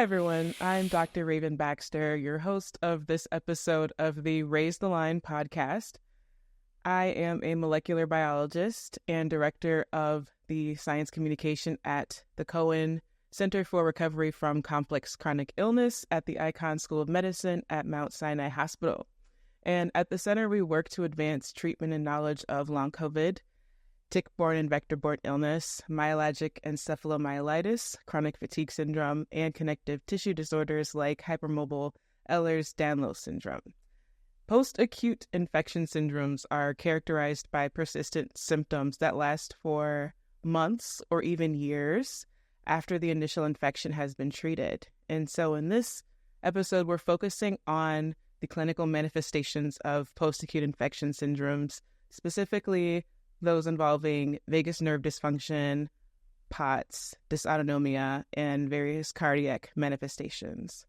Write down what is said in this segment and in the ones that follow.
Hi, everyone. I'm Dr. Raven Baxter, your host of this episode of the Raise the Line podcast. I am a molecular biologist and director of the science communication at the Cohen Center for Recovery from Complex Chronic Illness at the Icahn School of Medicine at Mount Sinai Hospital. And at the center, we work to advance treatment and knowledge of long COVID, tick-borne and vector-borne illness, myalgic encephalomyelitis, chronic fatigue syndrome, and connective tissue disorders like hypermobile Ehlers-Danlos syndrome. Post-acute infection syndromes are characterized by persistent symptoms that last for months or even years after the initial infection has been treated. And so in this episode, we're focusing on the clinical manifestations of post-acute infection syndromes, specifically those involving vagus nerve dysfunction, POTS, dysautonomia, and various cardiac manifestations.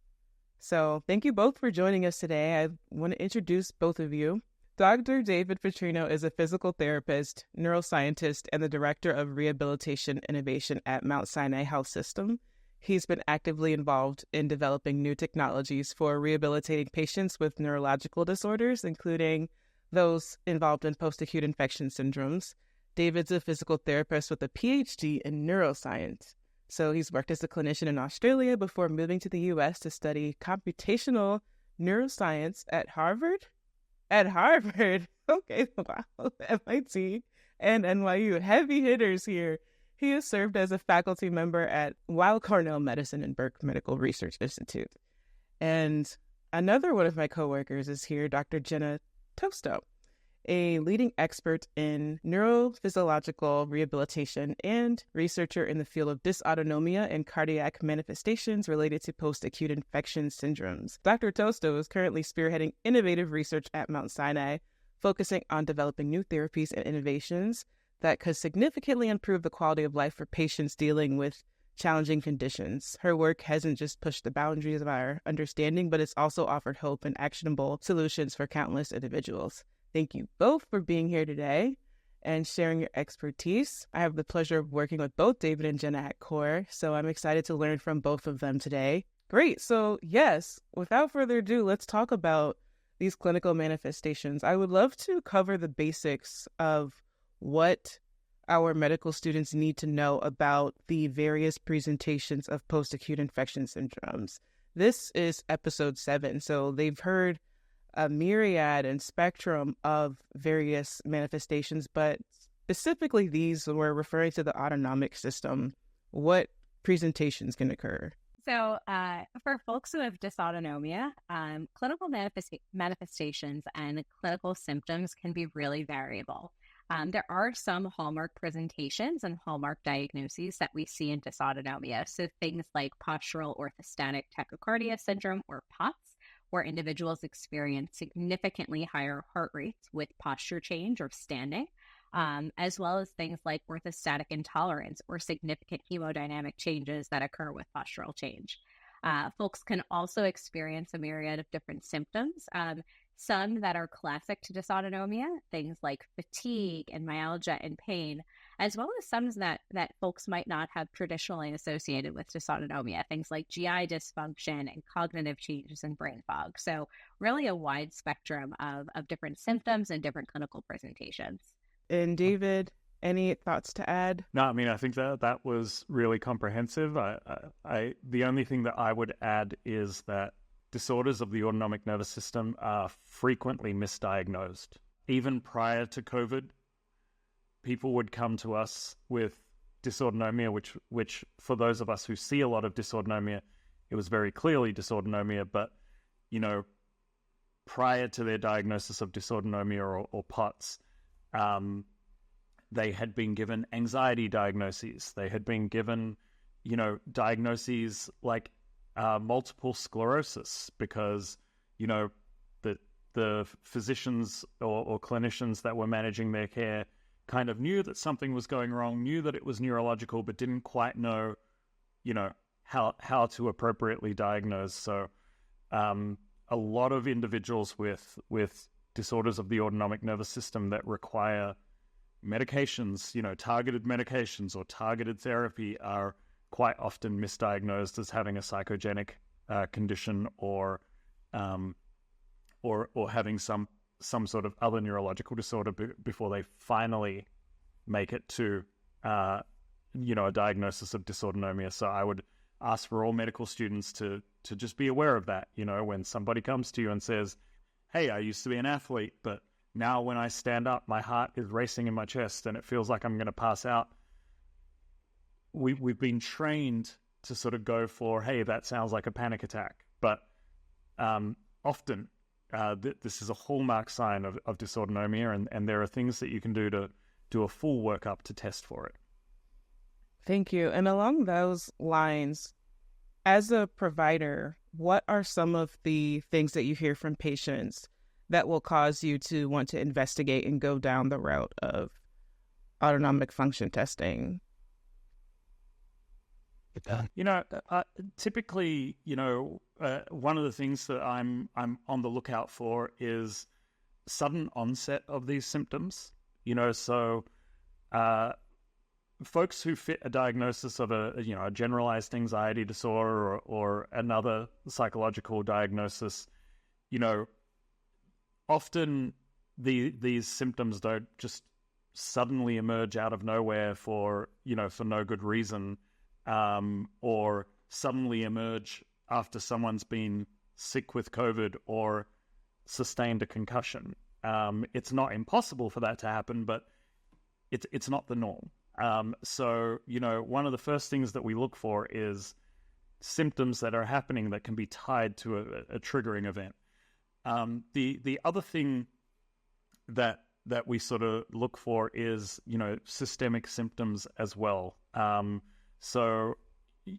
So thank you both for joining us today. I want to introduce both of you. Dr. David Petrino is a physical therapist, neuroscientist, and the Director of Rehabilitation Innovation at Mount Sinai Health System. He's been actively involved in developing new technologies for rehabilitating patients with neurological disorders, including those involved in post-acute infection syndromes. David's a physical therapist with a PhD in neuroscience. So he's worked as a clinician in Australia before moving to the U.S. to study computational neuroscience at Harvard? At Harvard. Okay, wow. MIT and NYU. Heavy hitters here. He has served as a faculty member at Weill Cornell Medicine and Burke Medical Research Institute. And another one of my coworkers is here, Dr. Jenna Tosto, a leading expert in neurophysiological rehabilitation and researcher in the field of dysautonomia and cardiac manifestations related to post-acute infection syndromes. Dr. Tosto is currently spearheading innovative research at Mount Sinai, focusing on developing new therapies and innovations that could significantly improve the quality of life for patients dealing with challenging conditions. Her work hasn't just pushed the boundaries of our understanding, but it's also offered hope and actionable solutions for countless individuals. Thank you both for being here today and sharing your expertise. I have the pleasure of working with both David and Jenna at CORE, so I'm excited to learn from both of them today. Great. So yes, without further ado, let's talk about these clinical manifestations. I would love to cover the basics of what our medical students need to know about the various presentations of post-acute infection syndromes. This is episode 7, so they've heard a myriad and spectrum of various manifestations, but specifically these were referring to the autonomic system. What presentations can occur? So for folks who have dysautonomia, clinical manifestations and clinical symptoms can be really variable. There are some hallmark presentations and hallmark diagnoses that we see in dysautonomia. So things like postural orthostatic tachycardia syndrome, or POTS, where individuals experience significantly higher heart rates with posture change or standing, as well as things like orthostatic intolerance or significant hemodynamic changes that occur with postural change. Folks can also experience a myriad of different symptoms. Some that are classic to dysautonomia, things like fatigue and myalgia and pain, as well as some that folks might not have traditionally associated with dysautonomia, things like GI dysfunction and cognitive changes and brain fog. So really a wide spectrum of different symptoms and different clinical presentations. And David, any thoughts to add? No, I mean, I think that was really comprehensive. The only thing that I would add is that disorders of the autonomic nervous system are frequently misdiagnosed. Even prior to COVID, people would come to us with dysautonomia, which for those of us who see a lot of dysautonomia, it was very clearly dysautonomia. But, prior to their diagnosis of dysautonomia or POTS, they had been given anxiety diagnoses. They had been given, diagnoses like multiple sclerosis because, the physicians or clinicians that were managing their care kind of knew that something was going wrong, knew that it was neurological, but didn't quite know, how to appropriately diagnose. So a lot of individuals with disorders of the autonomic nervous system that require medications, targeted medications or targeted therapy are quite often misdiagnosed as having a psychogenic condition or having some sort of other neurological disorder before they finally make it to a diagnosis of dysautonomia. So I would ask for all medical students to just be aware of that. When somebody comes to you and says, "Hey, I used to be an athlete, but now when I stand up, my heart is racing in my chest and it feels like I'm going to pass out." We've been trained to sort of go for, "Hey, that sounds like a panic attack." But often this is a hallmark sign of dysautonomia, and there are things that you can do to do a full workup to test for it. Thank you. And along those lines, as a provider, what are some of the things that you hear from patients that will cause you to want to investigate and go down the route of autonomic function testing? Typically, one of the things that I'm on the lookout for is sudden onset of these symptoms. So folks who fit a diagnosis of a generalized anxiety disorder or another psychological diagnosis, often these symptoms don't just suddenly emerge out of nowhere for no good reason, or suddenly emerge after someone's been sick with COVID or sustained a concussion. It's not impossible for that to happen, but it's not the norm. So one of the first things that we look for is symptoms that are happening that can be tied to a triggering event. The other thing that we sort of look for is systemic symptoms as well. So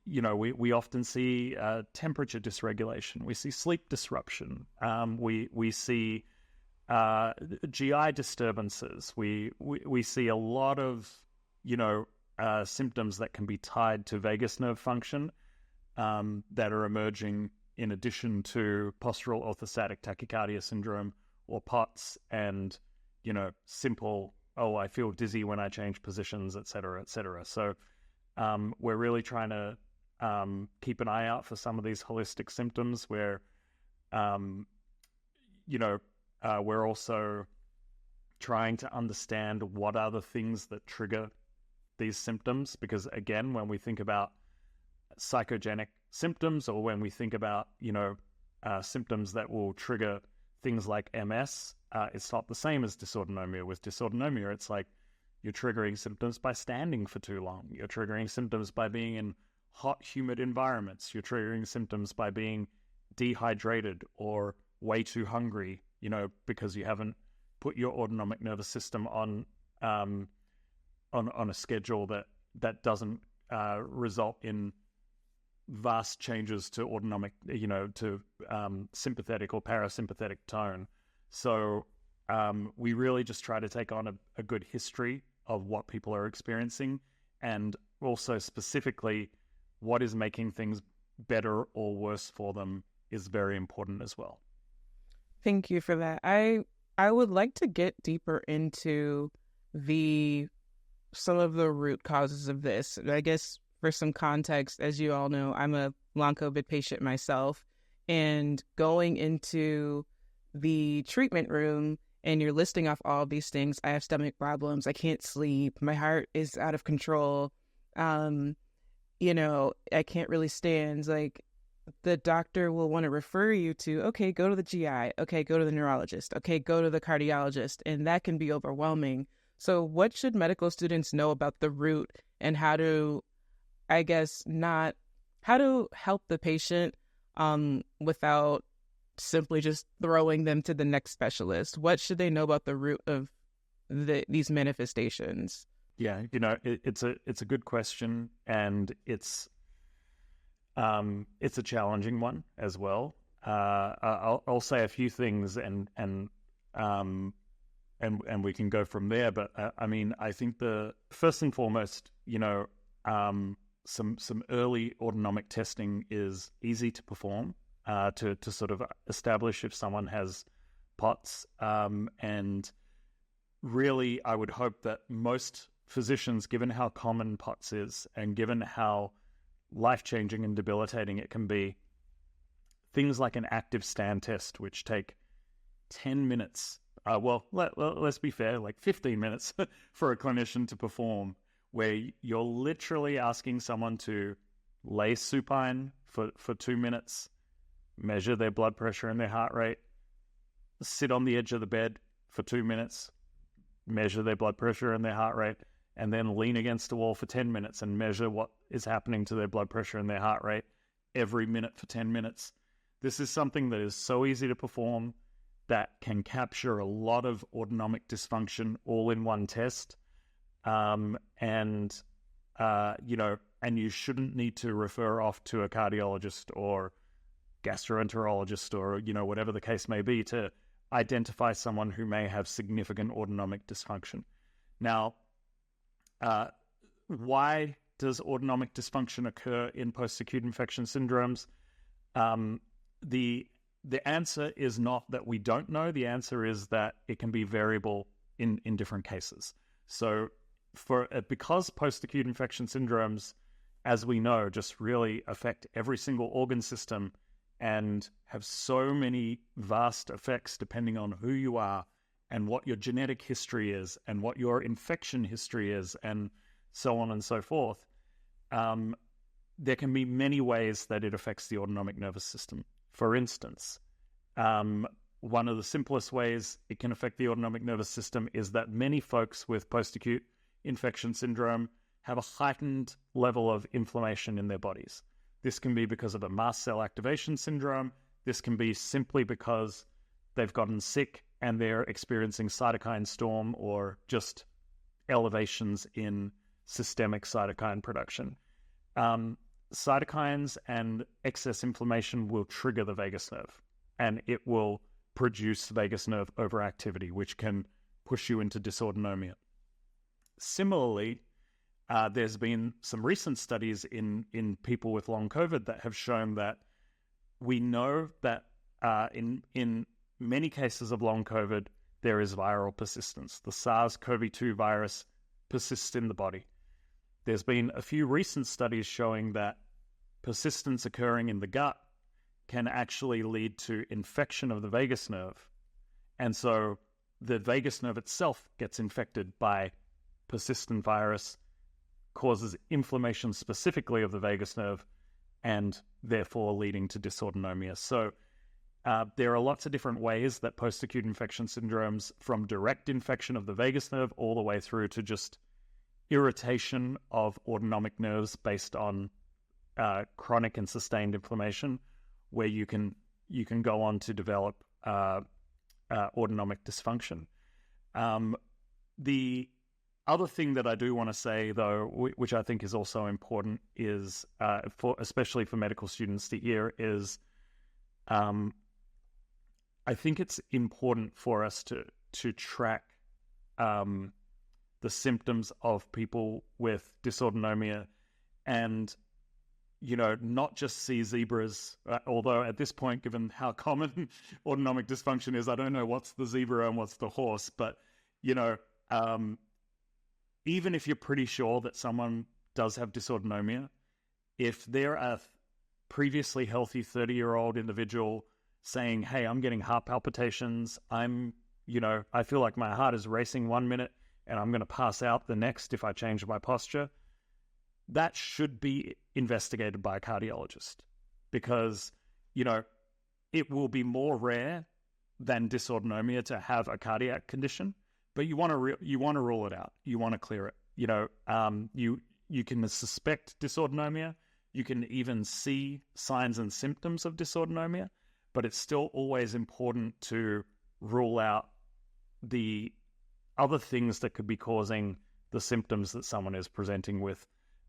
we often see temperature dysregulation. We see sleep disruption. We see GI disturbances. We see a lot of symptoms that can be tied to vagus nerve function that are emerging in addition to postural orthostatic tachycardia syndrome or POTS and simple, I feel dizzy when I change positions, et cetera, et cetera. So we're really trying to keep an eye out for some of these holistic symptoms where we're also trying to understand what are the things that trigger these symptoms, because again, when we think about psychogenic symptoms or when we think about symptoms that will trigger things like MS, it's not the same as dysautonomia. With dysautonomia, it's like you're triggering symptoms by standing for too long. You're triggering symptoms by being in hot, humid environments. You're triggering symptoms by being dehydrated or way too hungry, because you haven't put your autonomic nervous system on a schedule that doesn't result in vast changes to autonomic, to sympathetic or parasympathetic tone. So we really just try to take on a good history of what people are experiencing, and also specifically what is making things better or worse for them is very important as well. Thank you for that. I would like to get deeper into some of the root causes of this. I guess for some context, as you all know, I'm a long COVID patient myself, and going into the treatment room and you're listing off all these things. I have stomach problems. I can't sleep. My heart is out of control. I can't really stand. Like, the doctor will want to refer you to, okay, go to the GI. Okay, go to the neurologist. Okay, go to the cardiologist. And that can be overwhelming. So what should medical students know about the root and how to help the patient without simply just throwing them to the next specialist? What should they know about the root of these manifestations? Yeah, it's a good question, and it's a challenging one as well. I'll say a few things, and we can go from there. But I think the first and foremost, some early autonomic testing is easy to perform to sort of establish if someone has POTS. And really, I would hope that most physicians, given how common POTS is and given how life-changing and debilitating it can be. Things like an active stand test, which take 10 minutes. Let's be fair, like 15 minutes for a clinician to perform, where you're literally asking someone to lay supine for 2 minutes, measure their blood pressure and their heart rate, sit on the edge of the bed for 2 minutes, measure their blood pressure and their heart rate, and then lean against the wall for 10 minutes and measure what is happening to their blood pressure and their heart rate every minute for 10 minutes. This is something that is so easy to perform that can capture a lot of autonomic dysfunction all in one test. And you shouldn't need to refer off to a cardiologist or gastroenterologist or, whatever the case may be to identify someone who may have significant autonomic dysfunction. Now, why does autonomic dysfunction occur in post-acute infection syndromes? The answer is not that we don't know. The answer is that it can be variable in different cases. So because post-acute infection syndromes, as we know, just really affect every single organ system and have so many vast effects depending on who you are and what your genetic history is and what your infection history is and so on and so forth, there can be many ways that it affects the autonomic nervous system. For instance, one of the simplest ways it can affect the autonomic nervous system is that many folks with post-acute infection syndrome have a heightened level of inflammation in their bodies. This can be because of a mast cell activation syndrome. This can be simply because they've gotten sick and they're experiencing cytokine storm or just elevations in systemic cytokine production. Cytokines and excess inflammation will trigger the vagus nerve, and it will produce vagus nerve overactivity, which can push you into dysautonomia. Similarly, there's been some recent studies in people with long COVID that have shown that we know that in many cases of long COVID, there is viral persistence. The SARS-CoV-2 virus persists in the body. There's been a few recent studies showing that persistence occurring in the gut can actually lead to infection of the vagus nerve. And so the vagus nerve itself gets infected by persistent virus, causes inflammation specifically of the vagus nerve, and therefore leading to dysautonomia. So there are lots of different ways that post-acute infection syndromes, from direct infection of the vagus nerve all the way through to just irritation of autonomic nerves based on chronic and sustained inflammation, where you can go on to develop autonomic dysfunction. The other thing that I do want to say, though, which I think is also important, is especially for medical students to hear, is I think it's important for us to track the symptoms of people with dysautonomia and, not just see zebras, although at this point, given how common autonomic dysfunction is, I don't know what's the zebra and what's the horse, but, even if you're pretty sure that someone does have dysautonomia, if they're a previously healthy 30-year-old individual saying, hey, I'm getting heart palpitations, I feel like my heart is racing 1 minute and I'm going to pass out the next if I change my posture, that should be investigated by a cardiologist, because, it will be more rare than dysautonomia to have a cardiac condition, but you want to rule it out. You want to clear it. You can suspect dysautonomia. You can even see signs and symptoms of dysautonomia, but it's still always important to rule out the other things that could be causing the symptoms that someone is presenting with.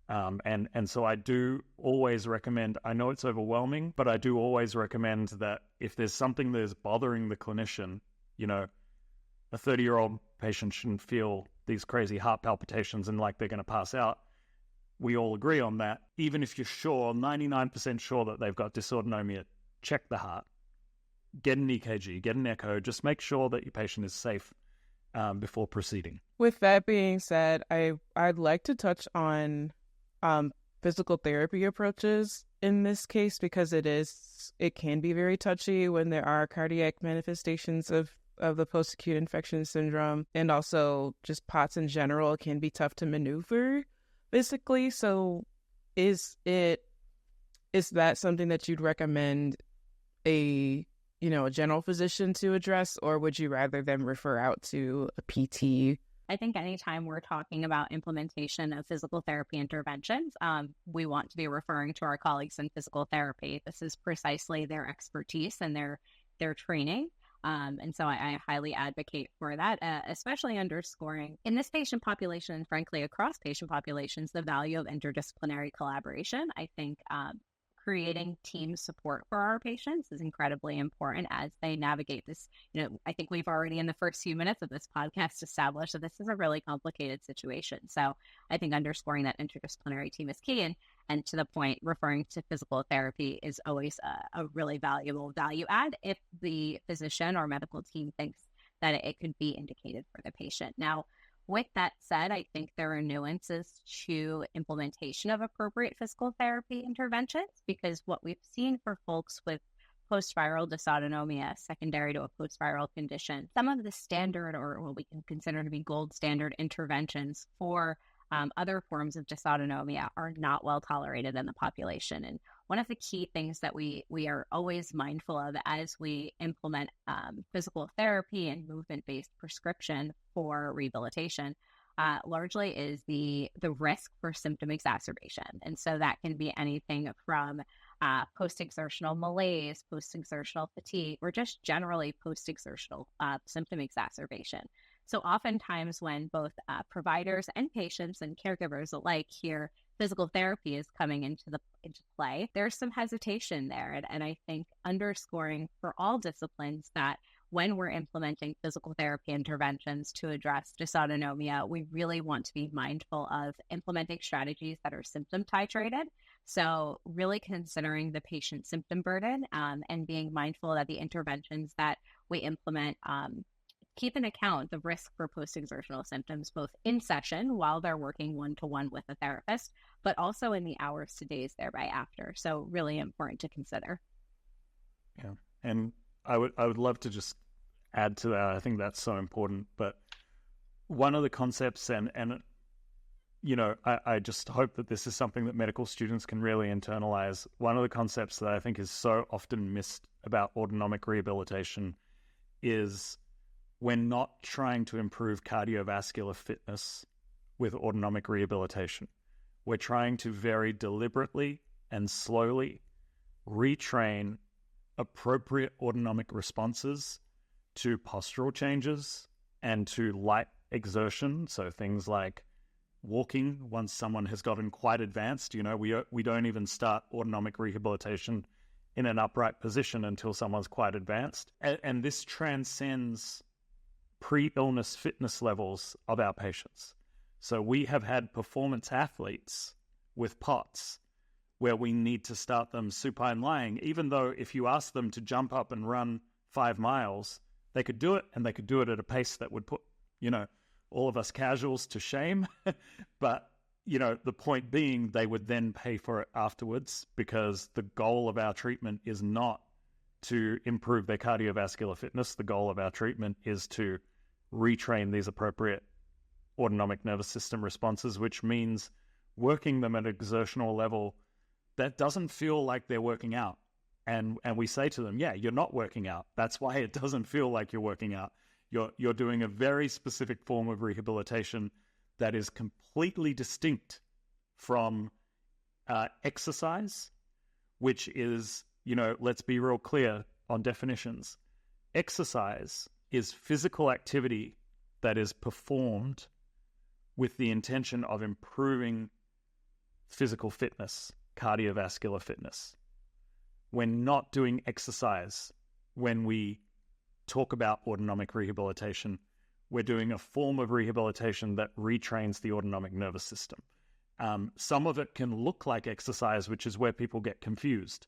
And so I do always recommend, I know it's overwhelming, but I do always recommend that if there's something that is bothering the clinician, a 30-year-old patient shouldn't feel these crazy heart palpitations and like they're going to pass out. We all agree on that. Even if you're sure, 99% sure that they've got dysautonomia, check the heart. Get an EKG, get an echo. Just make sure that your patient is safe before proceeding. With that being said, I'd like to touch on physical therapy approaches in this case, because it can be very touchy when there are cardiac manifestations of the post-acute infection syndrome, and also just POTS in general can be tough to maneuver physically. So is that something that you'd recommend a general physician to address, or would you rather them refer out to a PT? I think anytime we're talking about implementation of physical therapy interventions, we want to be referring to our colleagues in physical therapy. This is precisely their expertise and their training. And so I highly advocate for that, especially underscoring in this patient population, and frankly, across patient populations, the value of interdisciplinary collaboration. I think creating team support for our patients is incredibly important as they navigate this. I think we've already in the first few minutes of this podcast established that this is a really complicated situation. So I think underscoring that interdisciplinary team is key. And to the point, referring to physical therapy is always a really valuable value add if the physician or medical team thinks that it could be indicated for the patient. Now, with that said, I think there are nuances to implementation of appropriate physical therapy interventions, because what we've seen for folks with post-viral dysautonomia secondary to a post-viral condition, some of the standard or what we can consider to be gold standard interventions for other forms of dysautonomia are not well tolerated in the population. And one of the key things that we are always mindful of as we implement physical therapy and movement-based prescription for rehabilitation largely is the risk for symptom exacerbation. And so that can be anything from post-exertional malaise, post-exertional fatigue, or just generally post-exertional symptom exacerbation. So oftentimes when both providers and patients and caregivers alike hear physical therapy is coming into play, there's some hesitation there. And I think underscoring for all disciplines that when we're implementing physical therapy interventions to address dysautonomia, we really want to be mindful of implementing strategies that are symptom titrated. So really considering the patient symptom burden and being mindful that the interventions that we implement keep in account the risk for post-exertional symptoms, both in session while they're working one-to-one with a therapist, but also in the hours to days thereby after. So really important to consider. Yeah. And I would love to just add to that. I think that's so important. But one of the concepts, and I just hope that this is something that medical students can really internalize. One of the concepts that I think is so often missed about autonomic rehabilitation is we're not trying to improve cardiovascular fitness with autonomic rehabilitation. We're trying to very deliberately and slowly retrain appropriate autonomic responses to postural changes and to light exertion. So things like walking once someone has gotten quite advanced. We don't even start autonomic rehabilitation in an upright position until someone's quite advanced. And this transcends pre-illness fitness levels of our patients. So we have had performance athletes with POTS where we need to start them supine lying, even though if you ask them to jump up and run 5 miles, they could do it, and they could do it at a pace that would put, all of us casuals to shame. But, the point being, they would then pay for it afterwards, because the goal of our treatment is not to improve their cardiovascular fitness. The goal of our treatment is to retrain these appropriate autonomic nervous system responses, which means working them at an exertional level that doesn't feel like they're working out. And we say to them, yeah, you're not working out. That's why it doesn't feel like you're working out. You're doing a very specific form of rehabilitation that is completely distinct from exercise, which is, let's be real clear on definitions. Exercise is physical activity that is performed with the intention of improving physical fitness, cardiovascular fitness. We're not doing exercise when we talk about autonomic rehabilitation. We're doing a form of rehabilitation that retrains the autonomic nervous system. Some of it can look like exercise, which is where people get confused,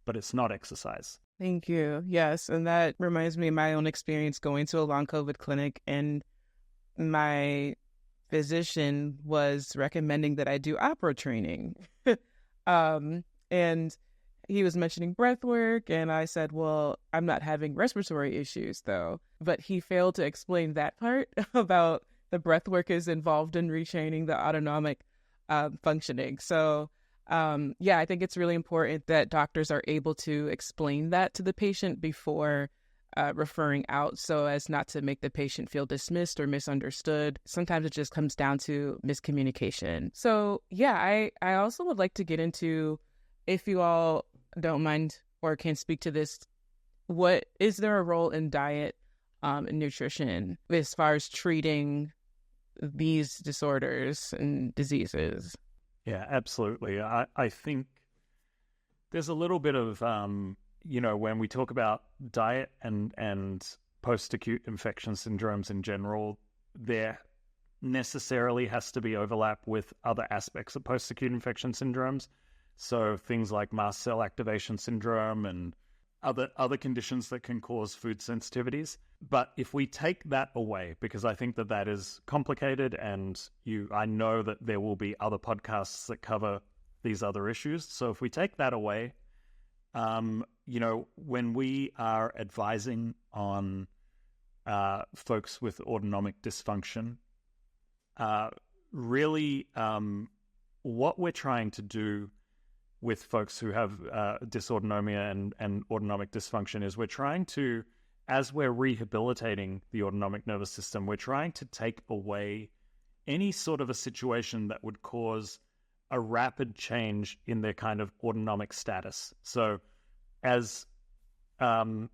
but it's not exercise. Thank you. Yes, and that reminds me of my own experience going to a long COVID clinic, and my physician was recommending that I do opera training. And he was mentioning breath work, and I said, well, I'm not having respiratory issues, though. But he failed to explain that part about the breath work is involved in retraining the autonomic functioning. So, I think it's really important that doctors are able to explain that to the patient before referring out, so as not to make the patient feel dismissed or misunderstood. Sometimes it just comes down to miscommunication. So, I also would like to get into, if you all don't mind or can speak to this, what is there a role in diet and nutrition as far as treating these disorders and diseases? Yeah, absolutely. I think there's a little bit of, when we talk about diet and post-acute infection syndromes in general, there necessarily has to be overlap with other aspects of post-acute infection syndromes. So things like mast cell activation syndrome and other conditions that can cause food sensitivities. But if we take that away, because I think that is complicated, and I know that there will be other podcasts that cover these other issues. So if we take that away, when we are advising on folks with autonomic dysfunction, really what we're trying to do with folks who have dysautonomia and autonomic dysfunction is we're trying to, as we're rehabilitating the autonomic nervous system, we're trying to take away any sort of a situation that would cause a rapid change in their kind of autonomic status. So as we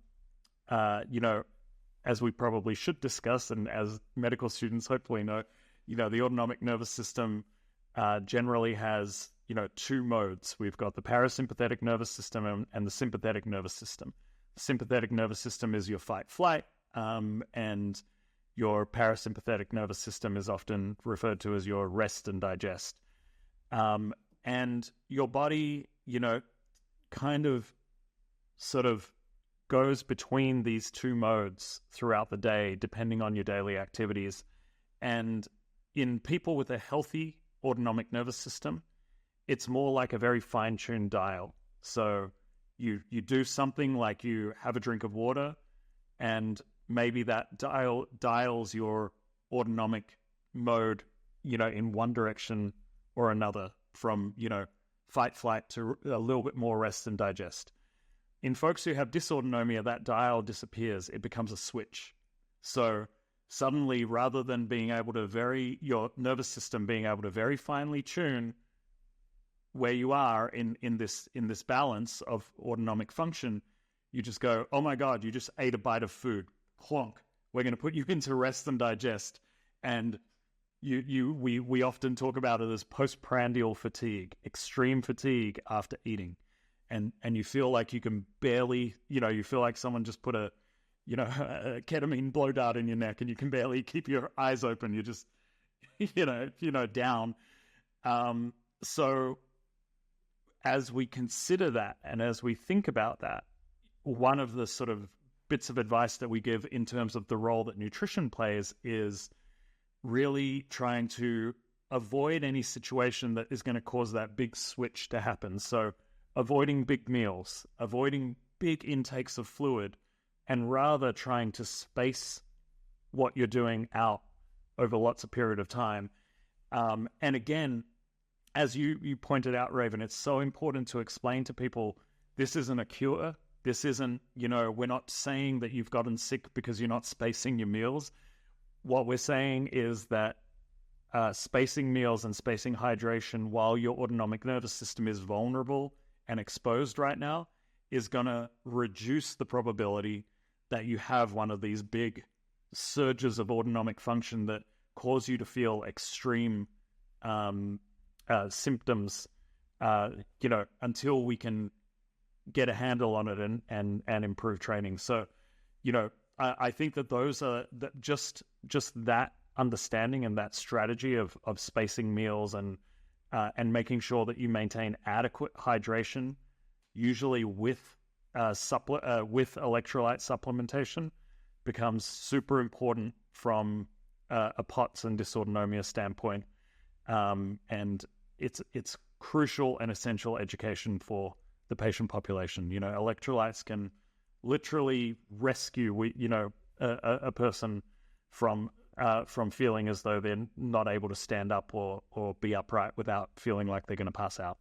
probably should discuss, and as medical students hopefully know, the autonomic nervous system generally has two modes. We've got the parasympathetic nervous system and the sympathetic nervous system. The sympathetic nervous system is your fight-flight, and your parasympathetic nervous system is often referred to as your rest and digest. And your body, kind of sort of goes between these two modes throughout the day, depending on your daily activities. And in people with a healthy autonomic nervous system, it's more like a very fine-tuned dial. So you do something like you have a drink of water, and maybe that dials your autonomic mode, in one direction or another, from, fight, flight to a little bit more rest and digest. In folks who have dysautonomia, that dial disappears. It becomes a switch. So suddenly, rather than being able to your nervous system being able to very finely tune where you are in this balance of autonomic function, you just go, oh my God, you just ate a bite of food. Clonk. We're going to put you into rest and digest. And we often talk about it as postprandial fatigue, extreme fatigue after eating. And you feel like you can barely, you feel like someone just put a ketamine blow dart in your neck, and you can barely keep your eyes open. You're just, down. So as we consider that, and as we think about that, one of the sort of bits of advice that we give in terms of the role that nutrition plays is really trying to avoid any situation that is going to cause that big switch to happen. So avoiding big meals, avoiding big intakes of fluid, and rather trying to space what you're doing out over lots of period of time. And again, as you pointed out, Raven, it's so important to explain to people, this isn't a cure. This isn't, we're not saying that you've gotten sick because you're not spacing your meals. What we're saying is that spacing meals and spacing hydration while your autonomic nervous system is vulnerable and exposed right now is going to reduce the probability that you have one of these big surges of autonomic function that cause you to feel extreme symptoms, until we can get a handle on it and improve training. So, I think that those are just that understanding and that strategy of spacing meals and making sure that you maintain adequate hydration, usually with electrolyte supplementation, becomes super important from a POTS and dysautonomia standpoint, and it's crucial and essential education for the patient population. Electrolytes can literally rescue a person from feeling as though they're not able to stand up or be upright without feeling like they're going to pass out.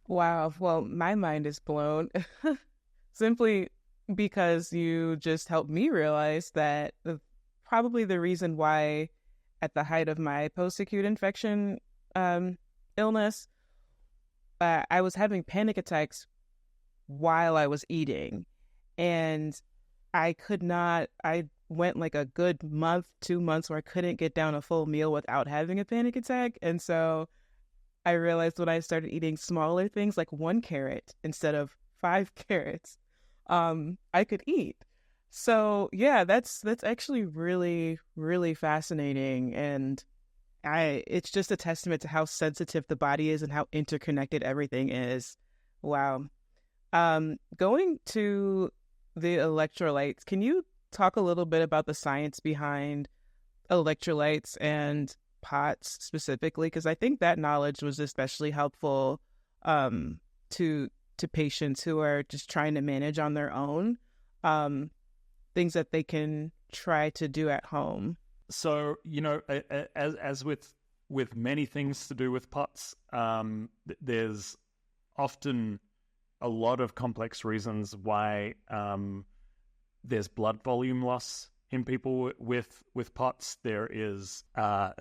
Wow. Well, my mind is blown simply because you just helped me realize that probably the reason why at the height of my post-acute infection illness, I was having panic attacks while I was eating, and I went like a good month, 2 months where I couldn't get down a full meal without having a panic attack. And so I realized when I started eating smaller things like 1 carrot instead of 5 carrots, I could eat. So yeah, that's actually really, really fascinating. And it's just a testament to how sensitive the body is and how interconnected everything is. Wow. Going to the electrolytes, can you talk a little bit about the science behind electrolytes and POTS specifically? Because I think that knowledge was especially helpful to patients who are just trying to manage on their own, things that they can try to do at home. So, as with many things to do with POTS, there's often a lot of complex reasons why there's blood volume loss in people with POTS. There's a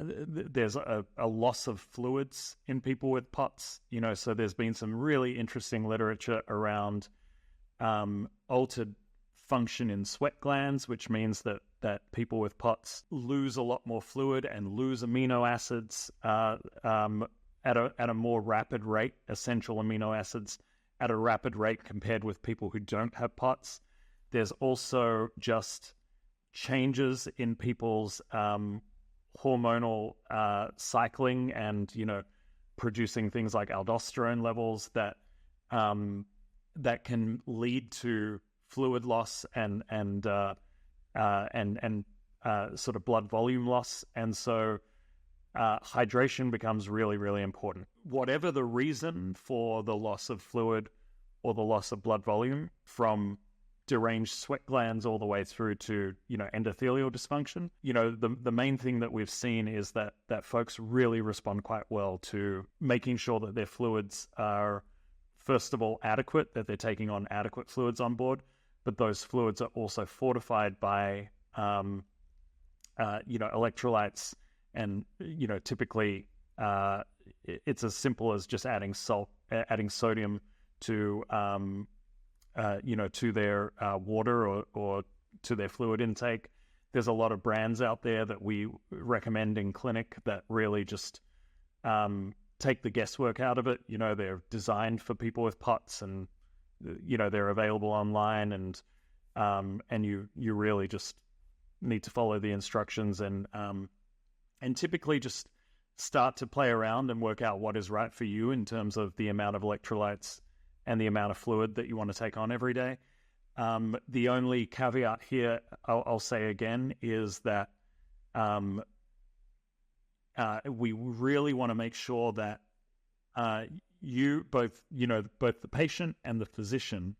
loss of fluids in people with POTS. So there's been some really interesting literature around altered function in sweat glands, which means that people with POTS lose a lot more fluid and lose amino acids at a more rapid rate, essential amino acids at a rapid rate compared with people who don't have POTS. There's also just changes in people's hormonal cycling and, producing things like aldosterone levels that can lead to fluid loss and sort of blood volume loss. And so hydration becomes really, really important. Whatever the reason for the loss of fluid or the loss of blood volume, from deranged sweat glands all the way through to, endothelial dysfunction, the main thing that we've seen is that folks really respond quite well to making sure that their fluids are, first of all, adequate, that they're taking on adequate fluids on board, but those fluids are also fortified by, electrolytes. And, typically it's as simple as just adding sodium to, to their water or to their fluid intake. There's a lot of brands out there that we recommend in clinic that really just take the guesswork out of it. They're designed for people with POTS, and, they're available online, and you really just need to follow the instructions and typically just start to play around and work out what is right for you in terms of the amount of electrolytes and the amount of fluid that you want to take on every day. The only caveat here, I'll say again, is that we really want to make sure that both the patient and the physician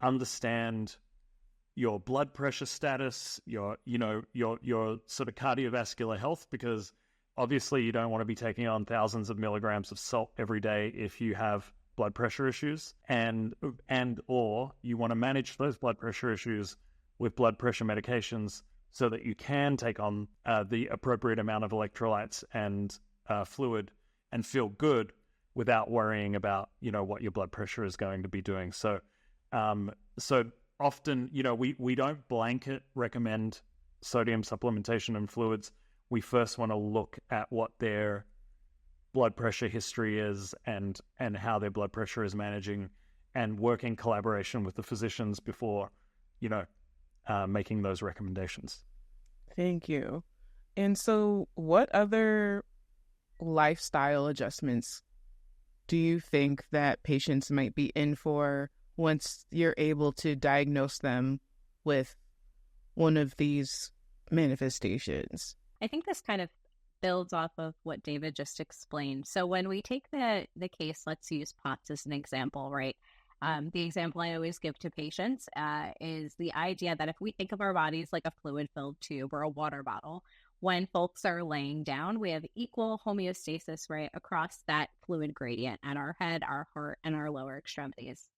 understand your blood pressure status, your sort of cardiovascular health, because obviously you don't want to be taking on thousands of milligrams of salt every day if you have blood pressure issues, and or you want to manage those blood pressure issues with blood pressure medications so that you can take on the appropriate amount of electrolytes and fluid and feel good without worrying about what your blood pressure is going to be doing. So often, we don't blanket recommend sodium supplementation and fluids. We first want to look at what their blood pressure history is and how their blood pressure is managing, and work in collaboration with the physicians before, making those recommendations. Thank you. And so what other lifestyle adjustments do you think that patients might be in for once you're able to diagnose them with one of these manifestations? I think this kind of builds off of what David just explained. So when we take the case, let's use POTS as an example, right? The example I always give to patients is the idea that if we think of our bodies like a fluid-filled tube or a water bottle, when folks are laying down, we have equal homeostasis, right, across that fluid gradient at our head, our heart, and our lower extremities.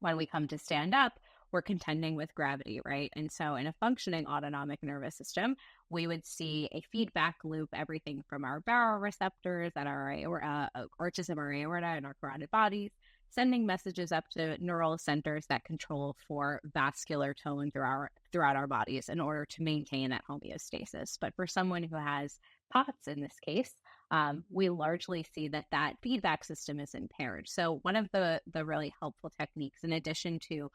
When we come to stand up, we're contending with gravity, right? And so in a functioning autonomic nervous system, we would see a feedback loop, everything from our baroreceptors at our arches of our aorta and our carotid bodies, sending messages up to neural centers that control for vascular tone throughout our bodies in order to maintain that homeostasis. But for someone who has POTS in this case, we largely see that feedback system is impaired. So one of the really helpful techniques, in addition to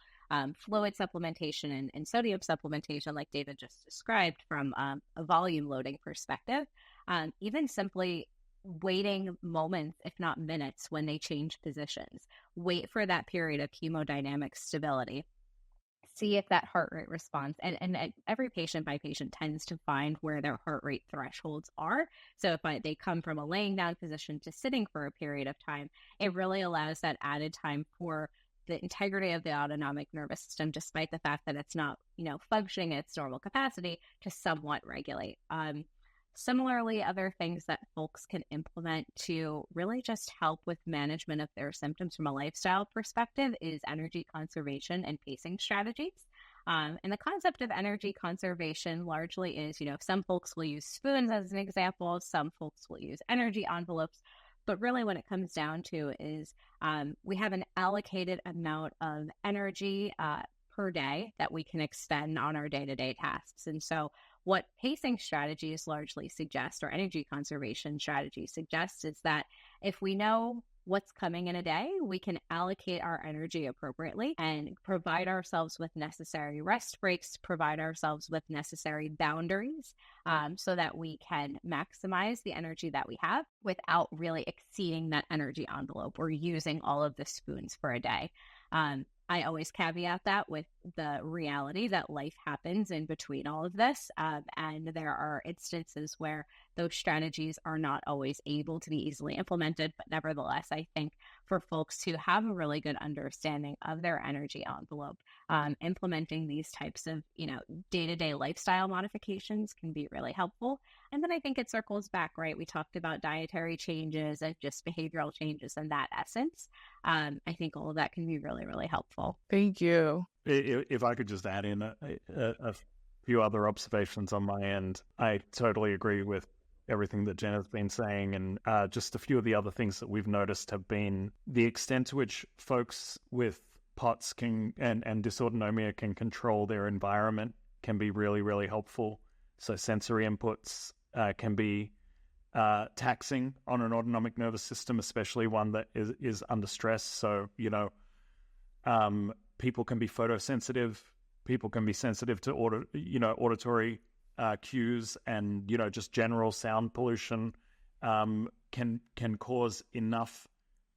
fluid supplementation and sodium supplementation, like David just described from a volume loading perspective, even simply waiting moments, if not minutes, when they change positions. Wait for that period of hemodynamic stability. See if that heart rate responds. And every patient by patient tends to find where their heart rate thresholds are. So if they come from a laying down position to sitting for a period of time, it really allows that added time for the integrity of the autonomic nervous system, despite the fact that it's not, functioning at its normal capacity, to somewhat regulate. Similarly, other things that folks can implement to really just help with management of their symptoms from a lifestyle perspective is energy conservation and pacing strategies. And the concept of energy conservation largely is, some folks will use spoons as an example, some folks will use energy envelopes, but really what it comes down to is we have an allocated amount of energy per day that we can expend on our day-to-day tasks. And so what pacing strategies largely suggest, or energy conservation strategies suggest, is that if we know what's coming in a day, we can allocate our energy appropriately and provide ourselves with necessary rest breaks, provide ourselves with necessary boundaries so that we can maximize the energy that we have without really exceeding that energy envelope or using all of the spoons for a day. I always caveat that with the reality that life happens in between all of this. And there are instances where those strategies are not always able to be easily implemented. But nevertheless, I think for folks who have a really good understanding of their energy envelope, implementing these types of, day-to-day lifestyle modifications can be really helpful. And then I think it circles back, right? We talked about dietary changes and just behavioral changes in that essence. I think all of that can be really, really helpful. Thank you. If I could just add in a few other observations on my end, I totally agree with everything that Jen has been saying. And just a few of the other things that we've noticed have been the extent to which folks with POTS and dysautonomia can control their environment can be really, really helpful. So sensory inputs can be taxing on an autonomic nervous system, especially one that is under stress. So, people can be photosensitive. People can be sensitive to auditory cues, and just general sound pollution can cause enough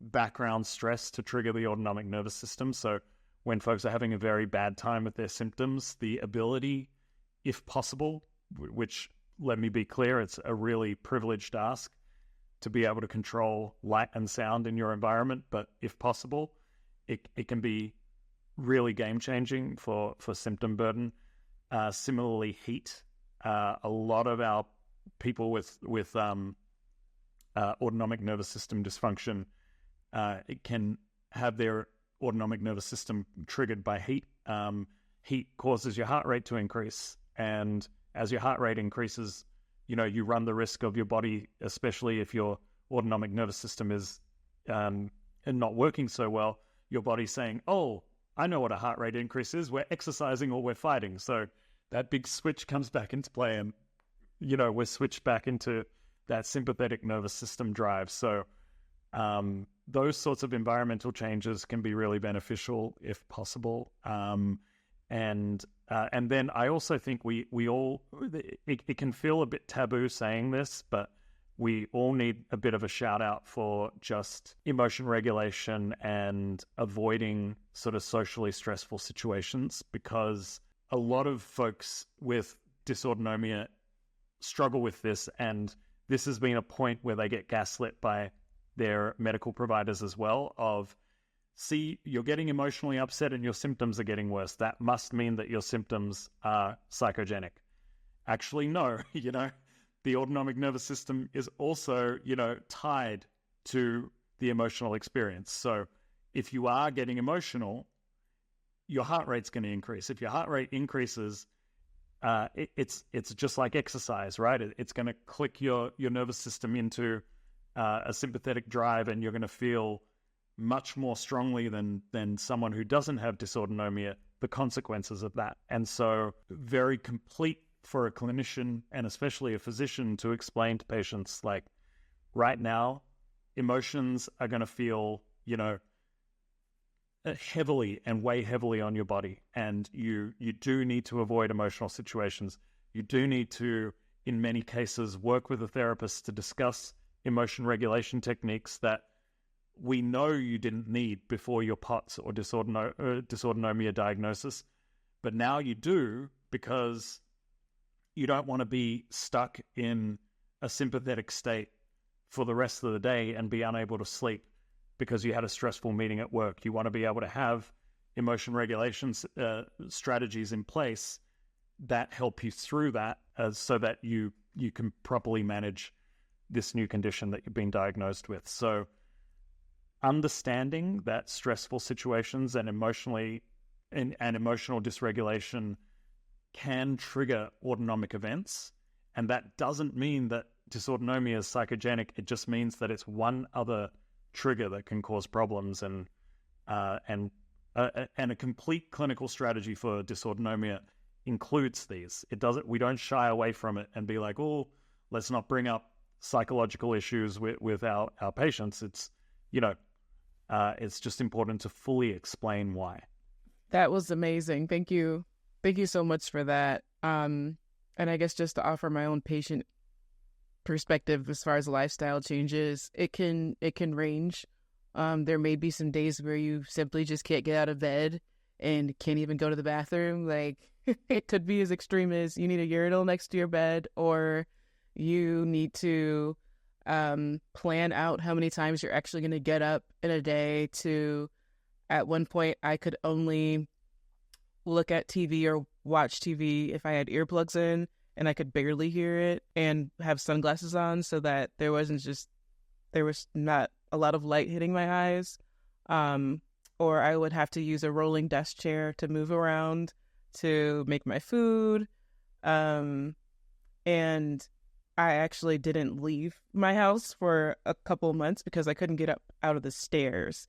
background stress to trigger the autonomic nervous system. So when folks are having a very bad time with their symptoms, the ability, if possible, which, let me be clear, it's a really privileged ask to be able to control light and sound in your environment, but if possible, it can be really game-changing for symptom burden. Similarly, heat. A lot of our people with autonomic nervous system dysfunction it can have their autonomic nervous system triggered by heat. Heat causes your heart rate to increase, and as your heart rate increases, you run the risk of your body, especially if your autonomic nervous system is not working so well, your body's saying, oh, I know what a heart rate increase is. We're exercising or we're fighting. So that big switch comes back into play, and, we're switched back into that sympathetic nervous system drive. So those sorts of environmental changes can be really beneficial if possible. And then I also think we all, it can feel a bit taboo saying this, but we all need a bit of a shout out for just emotion regulation and avoiding sort of socially stressful situations, because a lot of folks with dysautonomia struggle with this, and this has been a point where they get gaslit by their medical providers as well of, see, you're getting emotionally upset and your symptoms are getting worse. That must mean that your symptoms are psychogenic. Actually, no, the autonomic nervous system is also, tied to the emotional experience. So if you are getting emotional, your heart rate's going to increase. If your heart rate increases, it's just like exercise, right? It's going to click your nervous system into a sympathetic drive, and you're going to feel much more strongly than someone who doesn't have dysautonomia the consequences of that. And so very complete for a clinician and especially a physician to explain to patients, like, right now, emotions are going to feel, heavily and weigh heavily on your body. And you do need to avoid emotional situations. You do need to, in many cases, work with a therapist to discuss emotion regulation techniques that we know you didn't need before your POTS or dysautonomia diagnosis. But now you do, because you don't want to be stuck in a sympathetic state for the rest of the day and be unable to sleep because you had a stressful meeting at work. You want to be able to have emotion regulation strategies in place that help you through that, so that you can properly manage this new condition that you've been diagnosed with. So understanding that stressful situations and emotional dysregulation can trigger autonomic events, and that doesn't mean that dysautonomia is psychogenic. It just means that it's one other trigger that can cause problems, and a complete clinical strategy for dysautonomia includes these. We don't shy away from it and be like, oh, let's not bring up psychological issues with our patients. It's it's just important to fully explain why. That was amazing. Thank you so much for that. And I guess just to offer my own patient perspective as far as lifestyle changes, it can range. There may be some days where you simply just can't get out of bed and can't even go to the bathroom. Like, it could be as extreme as you need a urinal next to your bed, or you need to plan out how many times you're actually going to get up in a day. To, at one point, I could only look at TV or watch TV if I had earplugs in and I could barely hear it, and have sunglasses on so that there was not a lot of light hitting my eyes. Or I would have to use a rolling desk chair to move around to make my food. And I actually didn't leave my house for a couple of months because I couldn't get up out of the stairs.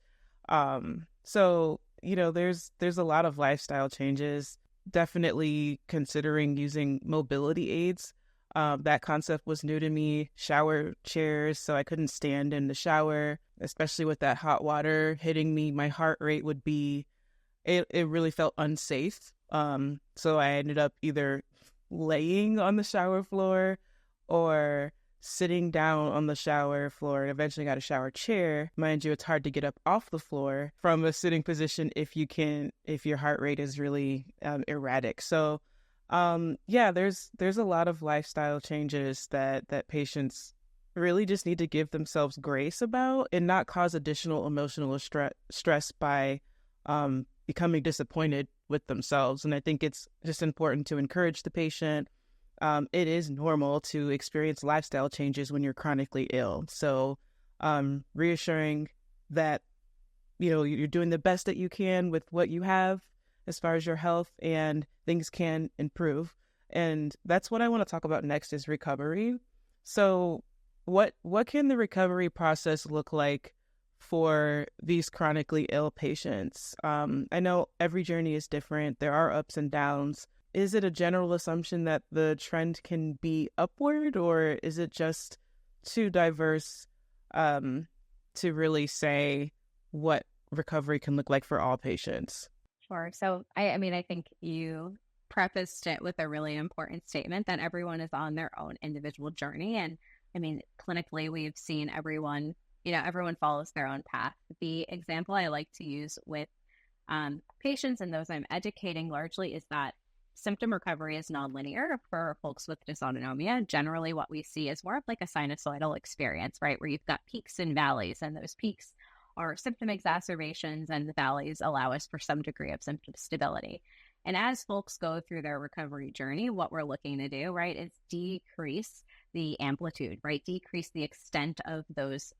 So, there's a lot of lifestyle changes. Definitely considering using mobility aids. That concept was new to me. Shower chairs, so I couldn't stand in the shower, especially with that hot water hitting me. My heart rate would be, it really felt unsafe. So I ended up either laying on the shower floor or sitting down on the shower floor, and eventually got a shower chair. Mind you, it's hard to get up off the floor from a sitting position if your heart rate is really erratic. So there's a lot of lifestyle changes that patients really just need to give themselves grace about, and not cause additional emotional stress by becoming disappointed with themselves. And I think it's just important to encourage the patient. It is normal to experience lifestyle changes when you're chronically ill. So reassuring that, you're doing the best that you can with what you have as far as your health, and things can improve. And that's what I want to talk about next, is recovery. So what can the recovery process look like for these chronically ill patients? I know every journey is different. There are ups and downs. Is it a general assumption that the trend can be upward, or is it just too diverse to really say what recovery can look like for all patients? Sure. So, I think you prefaced it with a really important statement that everyone is on their own individual journey. And clinically, we've seen everyone follows their own path. The example I like to use with patients and those I'm educating largely is that symptom recovery is nonlinear for folks with dysautonomia. Generally, what we see is more of like a sinusoidal experience, right? Where you've got peaks and valleys, and those peaks are symptom exacerbations, and the valleys allow us for some degree of symptom stability. And as folks go through their recovery journey, what we're looking to do, right, is decrease the amplitude, right? Decrease the extent of those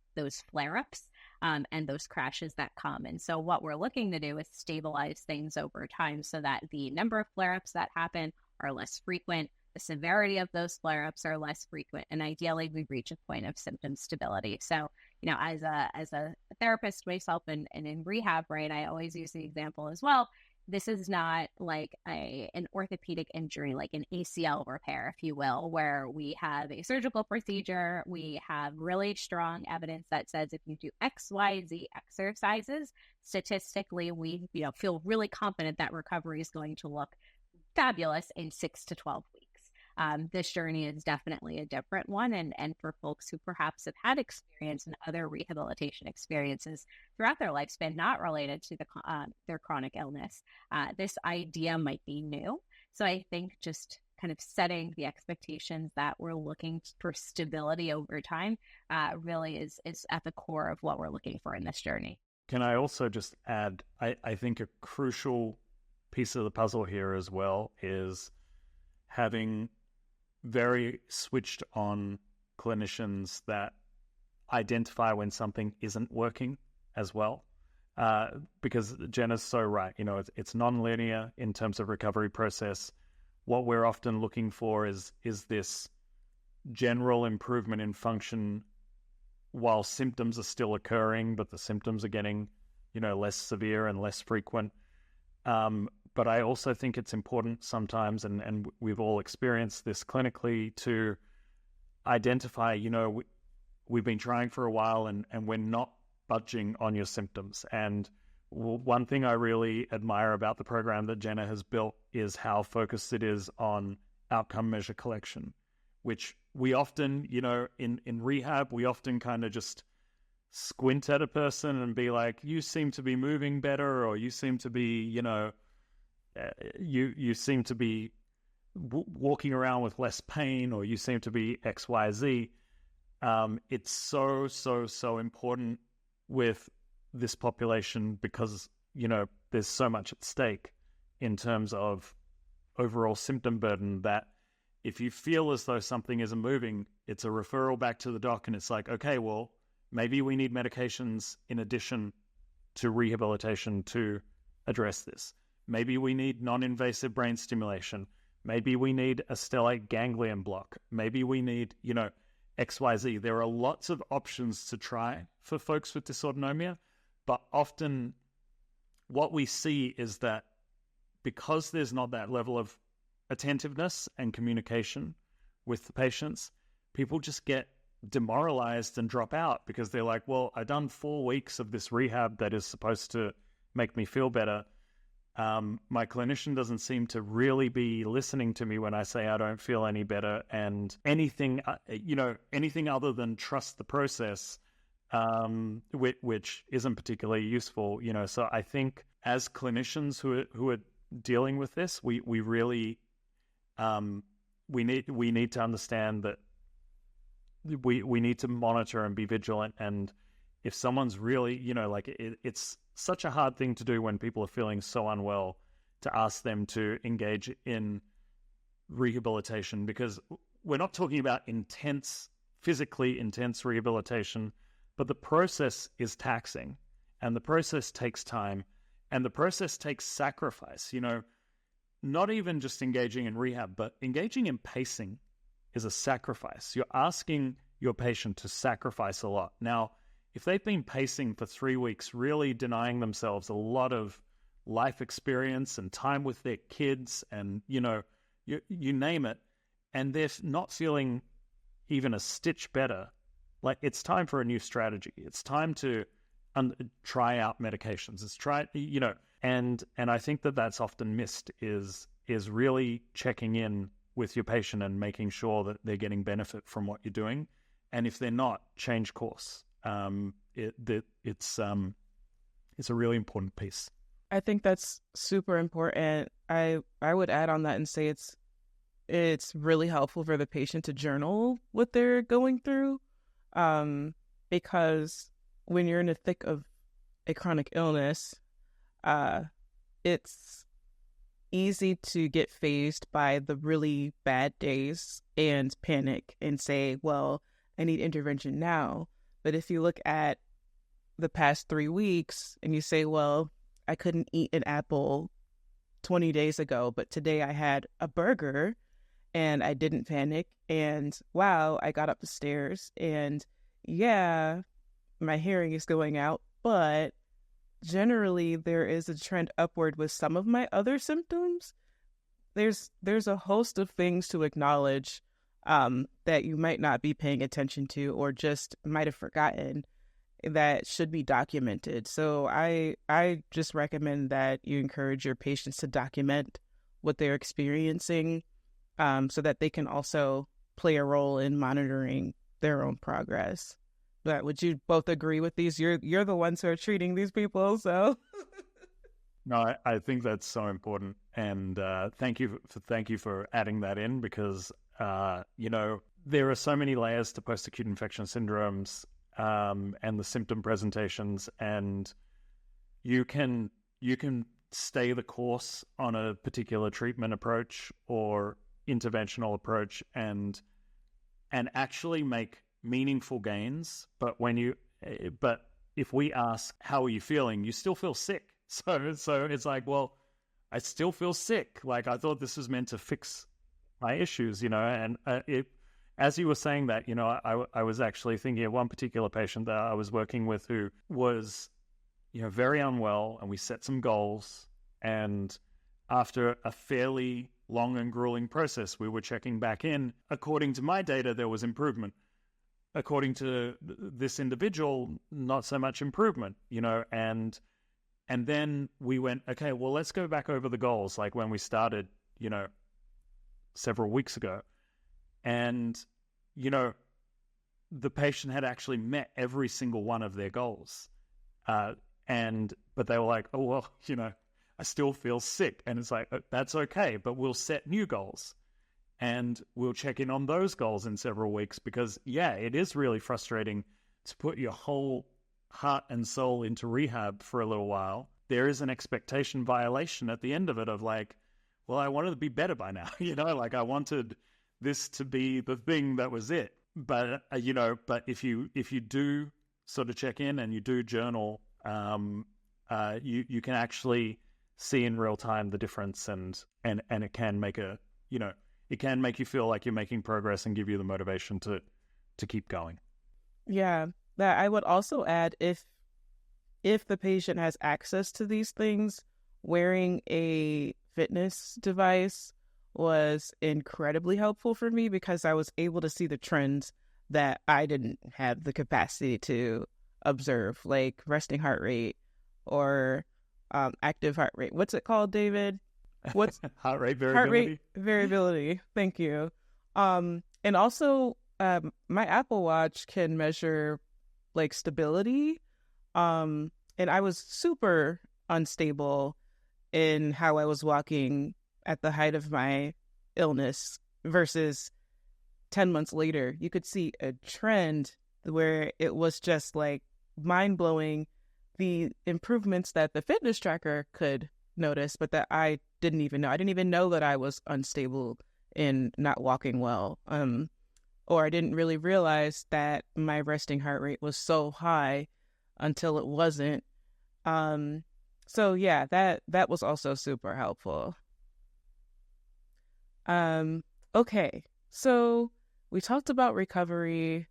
flare-ups and those crashes that come. And so what we're looking to do is stabilize things over time so that the number of flare-ups that happen are less frequent, the severity of those flare-ups are less frequent, and ideally we reach a point of symptom stability. So, you know, as a therapist myself and in rehab, right, I always use the example as well. This is not like an orthopedic injury, like an ACL repair, if you will, where we have a surgical procedure. We have really strong evidence that says if you do X, Y, Z exercises, statistically, we feel really confident that recovery is going to look fabulous in 6 to 12 weeks. This journey is definitely a different one. And for folks who perhaps have had experience in other rehabilitation experiences throughout their lifespan, not related to their chronic illness, this idea might be new. So I think just kind of setting the expectations that we're looking for stability over time really is at the core of what we're looking for in this journey. Can I also just add, I think a crucial piece of the puzzle here as well is having very switched on clinicians that identify when something isn't working as well. Because Jenna's so right, it's non-linear in terms of recovery process. What we're often looking for is this general improvement in function while symptoms are still occurring, but the symptoms are getting, less severe and less frequent. But I also think it's important sometimes, and we've all experienced this clinically, to identify, we've been trying for a while and we're not budging on your symptoms. And one thing I really admire about the program that Jenna has built is how focused it is on outcome measure collection, which we often, in rehab, we often kind of just squint at a person and be like, you seem to be moving better, or you seem to be, you seem to be walking around with less pain, or you seem to be X, Y, Z. It's so important with this population because, there's so much at stake in terms of overall symptom burden that if you feel as though something isn't moving, it's a referral back to the doc, and it's like, okay, well, maybe we need medications in addition to rehabilitation to address this. Maybe we need non-invasive brain stimulation. Maybe we need a stellate ganglion block. Maybe we need, XYZ. There are lots of options to try for folks with dysautonomia, but often what we see is that because there's not that level of attentiveness and communication with the patients, people just get demoralized and drop out because they're like, well, I've done 4 weeks of this rehab that is supposed to make me feel better. My clinician doesn't seem to really be listening to me when I say I don't feel any better, and anything other than trust the process, which isn't particularly useful, So I think as clinicians who are dealing with this, we really we need to understand that we need to monitor and be vigilant. And if someone's really, it's such a hard thing to do when people are feeling so unwell, to ask them to engage in rehabilitation, because we're not talking about physically intense rehabilitation, but the process is taxing, and the process takes time, and the process takes sacrifice. Not even just engaging in rehab, but engaging in pacing is a sacrifice. You're asking your patient to sacrifice a lot. Now, if they've been pacing for 3 weeks, really denying themselves a lot of life experience and time with their kids and, you name it, and they're not feeling even a stitch better, like, it's time for a new strategy. It's time to try out medications. And I think that that's often missed is really checking in with your patient and making sure that they're getting benefit from what you're doing. And if they're not, change course. It's a really important piece. I think that's super important. I would add on that and say it's really helpful for the patient to journal what they're going through, because when you're in the thick of a chronic illness, it's easy to get fazed by the really bad days and panic and say, well, I need intervention now. But if you look at the past 3 weeks and you say, well, I couldn't eat an apple 20 days ago, but today I had a burger and I didn't panic. And wow, I got up the stairs and yeah, my hearing is going out, but generally there is a trend upward with some of my other symptoms. There's a host of things to acknowledge that you might not be paying attention to or just might have forgotten that should be documented. So I just recommend that you encourage your patients to document what they're experiencing, so that they can also play a role in monitoring their own progress. But would you both agree with these? You're the ones who are treating these people, so. No, I think that's so important, and thank you for adding that in, because there are so many layers to post-acute infection syndromes, and the symptom presentations, and you can stay the course on a particular treatment approach or interventional approach and actually make meaningful gains, but if we ask, how are you feeling, you still feel sick. So it's like, well, I still feel sick. Like, I thought this was meant to fix my issues, and as you were saying that, I was actually thinking of one particular patient that I was working with who was, very unwell, and we set some goals, and after a fairly long and grueling process, we were checking back in. According to my data, there was improvement. According to this individual, not so much improvement, and then we went, okay, well, let's go back over the goals, like when we started, several weeks ago. And, the patient had actually met every single one of their goals. But they were like, oh, well, I still feel sick. And it's like, that's okay, but we'll set new goals. And we'll check in on those goals in several weeks, because, yeah, it is really frustrating to put your whole heart and soul into rehab for a little while. There is an expectation violation at the end of it of like, well, I wanted to be better by now, like I wanted this to be the thing that was it. But, but if you do sort of check in and you do journal, you can actually see in real time the difference, and it can make it can make you feel like you're making progress and give you the motivation to keep going. Yeah, that I would also add, if the patient has access to these things, wearing a fitness device was incredibly helpful for me, because I was able to see the trends that I didn't have the capacity to observe, like resting heart rate or active heart rate. What's it called, David? What's heart rate variability? Heart rate variability. Thank you. And also, my Apple Watch can measure like stability. And I was super unstable in how I was walking at the height of my illness versus 10 months later. You could see a trend where it was just like mind blowing, the improvements that the fitness tracker could notice, but that I didn't even know. I didn't even know that I was unstable in not walking well. Or I didn't really realize that my resting heart rate was so high until it wasn't. So yeah, that was also super helpful. Okay, so we talked about recovery.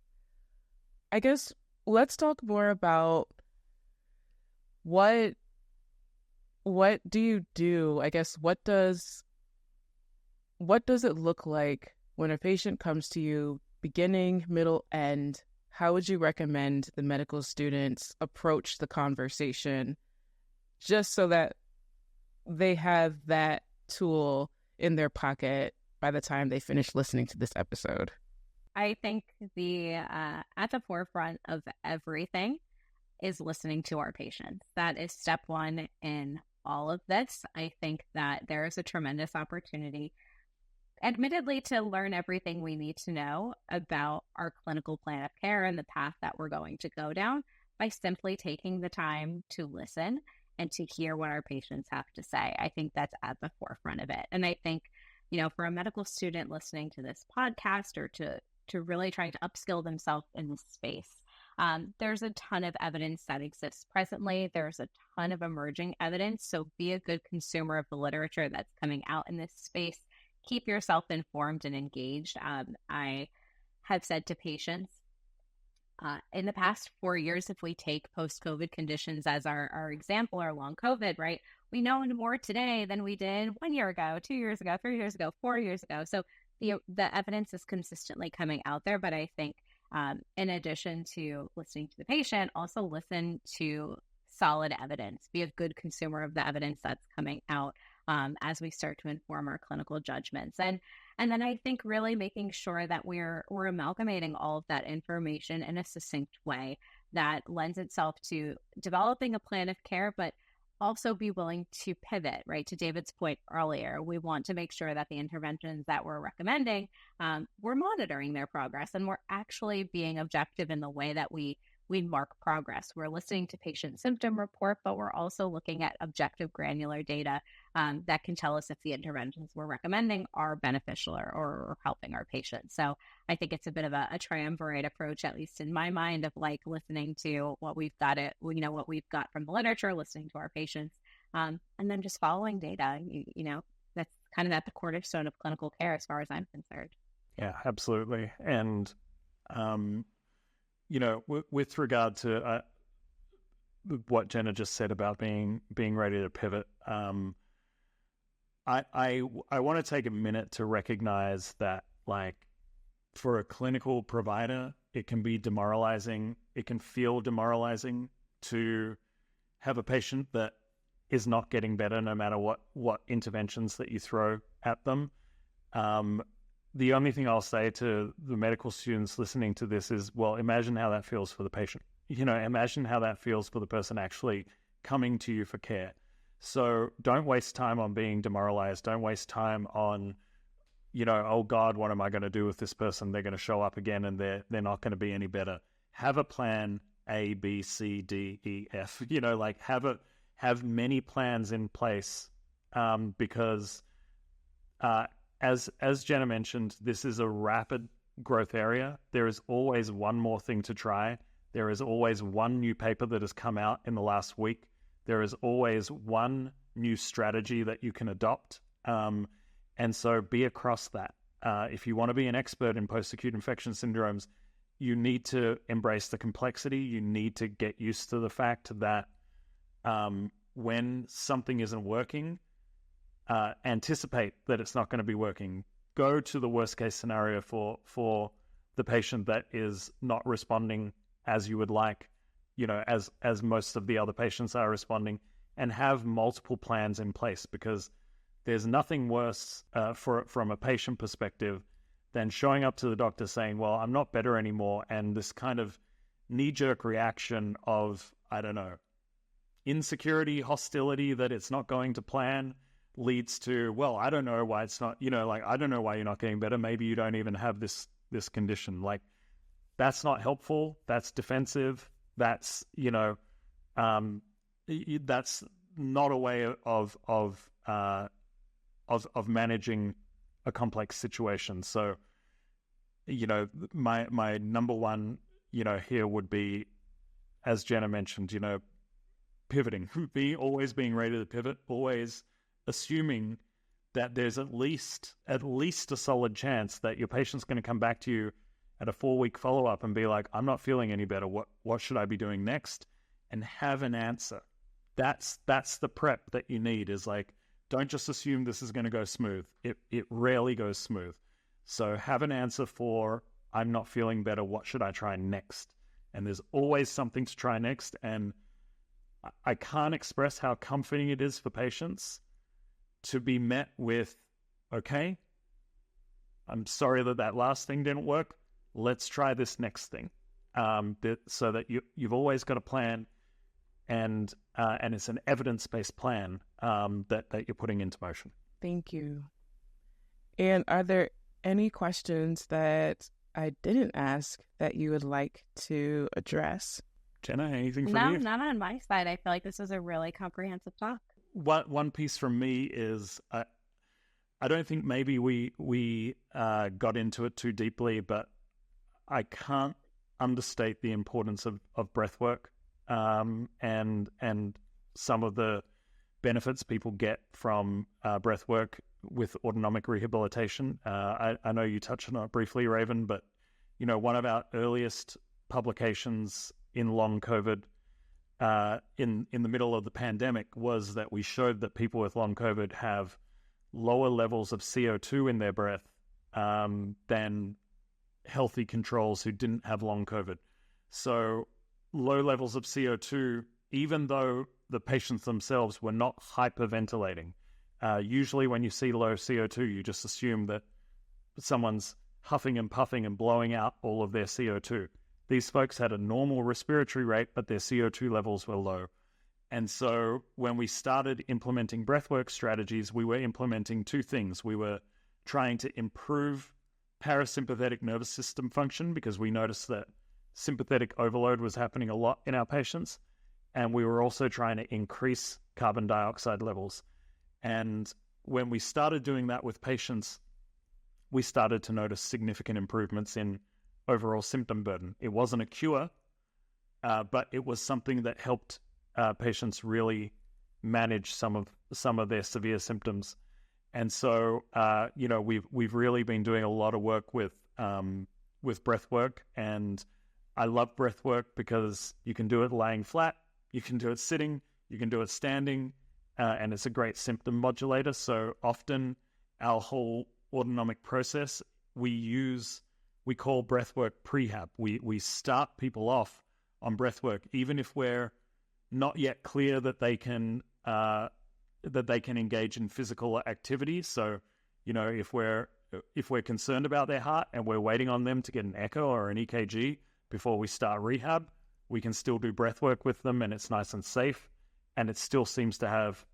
I guess let's talk more about what do you do? I guess what does it look like when a patient comes to you, beginning, middle, end? How would you recommend the medical students approach the conversation, just so that they have that tool in their pocket by the time they finish listening to this episode? I think at the forefront of everything is listening to our patients. That is step one in all of this, I think that there is a tremendous opportunity, admittedly, to learn everything we need to know about our clinical plan of care and the path that we're going to go down by simply taking the time to listen and to hear what our patients have to say. I think that's at the forefront of it. And I think, for a medical student listening to this podcast or to really trying to upskill themselves in this space, there's a ton of evidence that exists presently. There's a ton of emerging evidence. So be a good consumer of the literature that's coming out in this space. Keep yourself informed and engaged. I have said to patients, in the past 4 years, if we take post-COVID conditions as our example, or long COVID, right, we know more today than we did 1 year ago, 2 years ago, 3 years ago, 4 years ago. So the evidence is consistently coming out there. But I think in addition to listening to the patient, also listen to solid evidence. Be a good consumer of the evidence that's coming out as we start to inform our clinical judgments. And then I think really making sure that we're amalgamating all of that information in a succinct way that lends itself to developing a plan of care, but also be willing to pivot, right? To David's point earlier, we want to make sure that the interventions that we're recommending, we're monitoring their progress and we're actually being objective in the way that we mark progress. We're listening to patient symptom report, but we're also looking at objective granular data that can tell us if the interventions we're recommending are beneficial or helping our patients. So I think it's a bit of a triumvirate approach, at least in my mind, of like listening to what we've got what we've got from the literature, listening to our patients, and then just following data. That's kind of at the cornerstone of clinical care as far as I'm concerned. Yeah, absolutely. And with regard to what Jenna just said about being ready to pivot, I want to take a minute to recognize that, like, for a clinical provider, it can be demoralizing. It can feel demoralizing to have a patient that is not getting better no matter what interventions that you throw at them. The only thing I'll say to the medical students listening to this is, well, imagine how that feels for the patient. Imagine how that feels for the person actually coming to you for care. So don't waste time on being demoralized. Don't waste time on, oh God, what am I going to do with this person? They're going to show up again and they're not going to be any better. Have a plan A, B, C, D, E, F. Have many plans in place because as Jenna mentioned, this is a rapid growth area. There is always one more thing to try. There is always one new paper that has come out in the last week. There is always one new strategy that you can adopt. And so be across that. If you want to be an expert in post-acute infection syndromes, you need to embrace the complexity. You need to get used to the fact that when something isn't working, anticipate that it's not going to be working. Go to the worst case scenario for the patient that is not responding as you would like, as most of the other patients are responding, and have multiple plans in place, because there's nothing worse from a patient perspective than showing up to the doctor saying, well, I'm not better anymore, and this kind of knee-jerk reaction of, I don't know, insecurity, hostility that it's not going to plan leads to, well, I don't know why it's not, I don't know why you're not getting better. Maybe you don't even have this condition. Like, that's not helpful. That's defensive. That's, that's not a way of managing a complex situation. So, my number one, here would be, as Jenna mentioned, pivoting, always being ready to pivot, always assuming that there's at least a solid chance that your patient's going to come back to you at a 4-week follow-up and be like, I'm not feeling any better. What should I be doing next? And have an answer. That's the prep that you need, is like, don't just assume this is going to go smooth. It rarely goes smooth. So have an answer for, I'm not feeling better. What should I try next? And there's always something to try next. And I can't express how comforting it is for patients to be met with, okay, I'm sorry that last thing didn't work. Let's try this next thing. So that you've always got a plan. and it's an evidence-based plan that you're putting into motion. Thank you. And are there any questions that I didn't ask that you would like to address? Jenna, anything from No, you? not on my side. I feel like this was a really comprehensive talk. One piece from me is I don't think maybe we got into it too deeply, but I can't understate the importance of breath work and some of the benefits people get from breath work with autonomic rehabilitation. I know you touched on it briefly, Raven, but one of our earliest publications in long COVID in the middle of the pandemic was that we showed that people with long COVID have lower levels of CO2 in their breath than healthy controls who didn't have long COVID. So low levels of CO2, even though the patients themselves were not hyperventilating. Usually when you see low CO2, you just assume that someone's huffing and puffing and blowing out all of their CO2. These folks had a normal respiratory rate, but their CO2 levels were low. And so when we started implementing breathwork strategies, we were implementing two things. We were trying to improve parasympathetic nervous system function because we noticed that sympathetic overload was happening a lot in our patients. And we were also trying to increase carbon dioxide levels. And when we started doing that with patients, we started to notice significant improvements in overall symptom burden. It wasn't a cure, but it was something that helped patients really manage some of their severe symptoms. And so, we've really been doing a lot of work with breath work, and I love breath work because you can do it laying flat, you can do it sitting, you can do it standing, and it's a great symptom modulator. So often our whole autonomic process, we call breathwork prehab. We start people off on breathwork, even if we're not yet clear that they can engage in physical activity. So, if we're concerned about their heart and we're waiting on them to get an echo or an EKG before we start rehab, we can still do breathwork with them, and it's nice and safe, and it still seems to have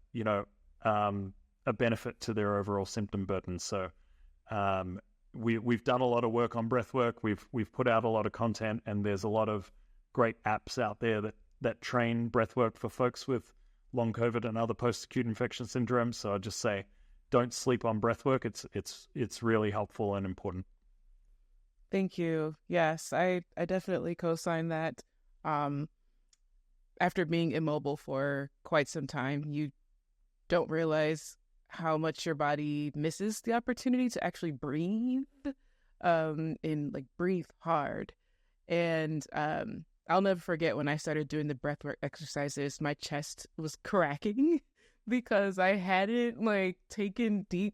a benefit to their overall symptom burden. So. We've done a lot of work on breathwork. We've put out a lot of content, and there's a lot of great apps out there that train breathwork for folks with long COVID and other post-acute infection syndromes. So I'd just say, don't sleep on breathwork. It's really helpful and important. Thank you. Yes, I definitely co-sign that. After being immobile for quite some time, you don't realize how much your body misses the opportunity to actually breathe, and breathe hard. And I'll never forget when I started doing the breathwork exercises, my chest was cracking because I hadn't taken deep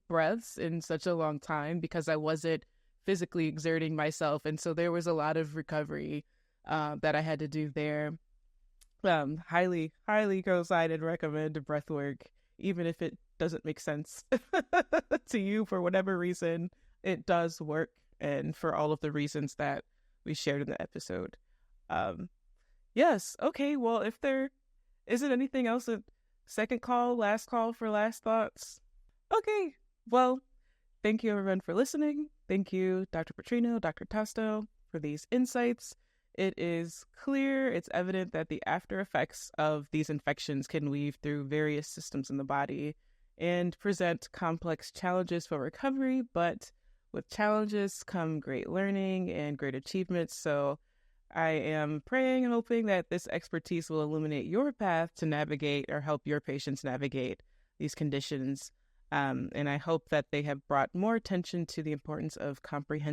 breaths in such a long time because I wasn't physically exerting myself. And so there was a lot of recovery that I had to do there. Highly co-sign and recommend breathwork, even if it doesn't make sense to you for whatever reason. It does work, and for all of the reasons that we shared in the episode. Yes. Okay. Well, if there isn't anything else, last call for last thoughts. Okay. Well, thank you everyone for listening. Thank you, Dr. Petrino, Dr. Tasto, for these insights. It is clear, it's evident that the after effects of these infections can weave through various systems in the body and present complex challenges for recovery, but with challenges come great learning and great achievements. So I am praying and hoping that this expertise will illuminate your path to navigate or help your patients navigate these conditions. And I hope that they have brought more attention to the importance of comprehensive